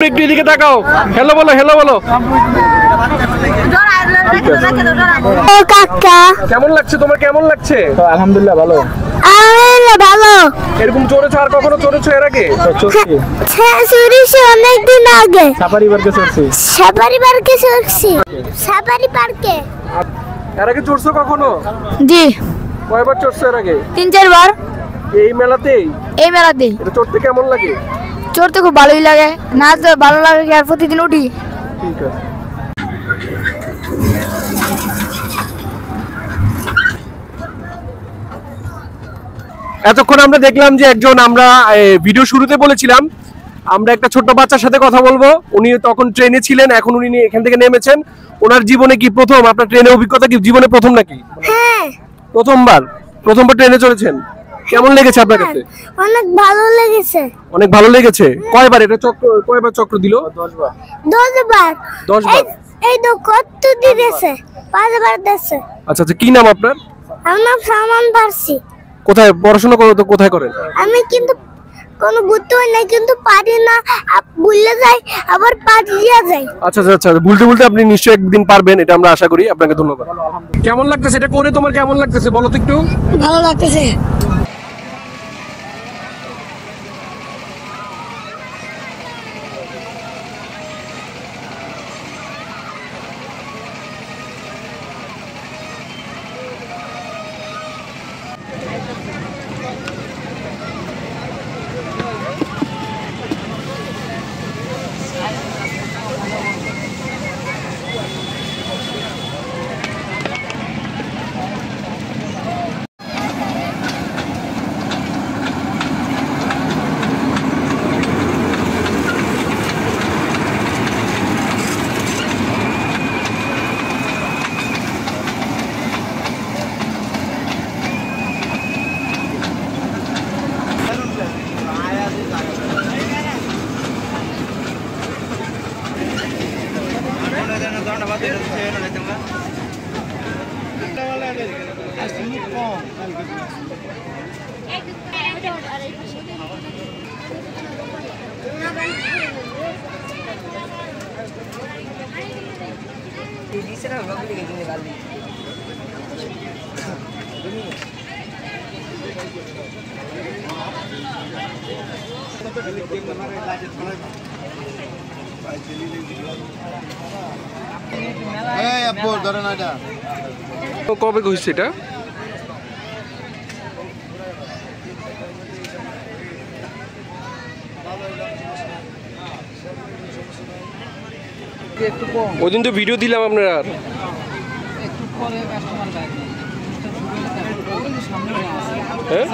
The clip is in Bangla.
একটু এদিকে তাকাও, হ্যালো বলো, হ্যালো বলো। ও কাকা, কেমন লাগছে তোমার? কেমন লাগছে? আলহামদুলিল্লাহ ভালো। ভালো। এরকম চড়েছো? আর কখনো চড়েছো এর আগে? চড়েছি অনেকদিন আগে। সাফারি পার্কে চড়ছি। সাফারি পার্কে চড়ছি। সাফারি পার্কে এর আগে চড়ছো কখনো? জি, কয়বার চড়ছো এর আগে? 3-4 বার। এই মেলাতেই? এই মেলাতে এটা চড়তে কেমন লাগে? চড়তে খুব ভালোই লাগে, নাচতে ভালো লাগে, আর প্রতিদিন উঠি। ঠিক আছে। এতক্ষণ আমরা দেখলাম যে একজন, আমরা ভিডিও শুরুতে বলেছিলাম আমরা একটা ছোট্ট বাচ্চার সাথে কথা বলবো। উনি তখন ট্রেনে ছিলেন, এখন উনি এখান থেকে নেমেছেন। ওনার জীবনে কি প্রথম? আপনার ট্রেনের অভিজ্ঞতা কি জীবনে প্রথম নাকি? হ্যাঁ, প্রথমবার ট্রেনে চড়েছেন। কেমন লেগেছে আপনার কাছে? অনেক ভালো লেগেছে। অনেক ভালো লেগেছে। কয়বার এটা কয়বার চক্র দিল? 10 বার। 10 বার। 10 বার। এই তো কত দিয়েছে? 5 বার দিয়েছে। আচ্ছা আচ্ছা, কি নাম আপনার? আমার নাম সামান পারছি। কোথায় পড়াশোনা করো? তো কোথায় করেন? আমি কিন্তু কোনো বুঝতে হয় না, কিন্তু পারি না, ভুলে যাই, আবার পারিয়া যাই। আচ্ছা আচ্ছা আচ্ছা, ভুলতে ভুলতে আপনি নিশ্চয়ই একদিন পারবেন, এটা আমরা আশা করি। আপনাকে ধন্যবাদ। কেমন লাগতেছে এটা করে? তোমার কেমন লাগতেছে বলো তো একটু। ভালো লাগতেছে। কবে হয়েছে এটা? ওই দিন তো ভিডিও দিলাম আপনারা। হ্যাঁ,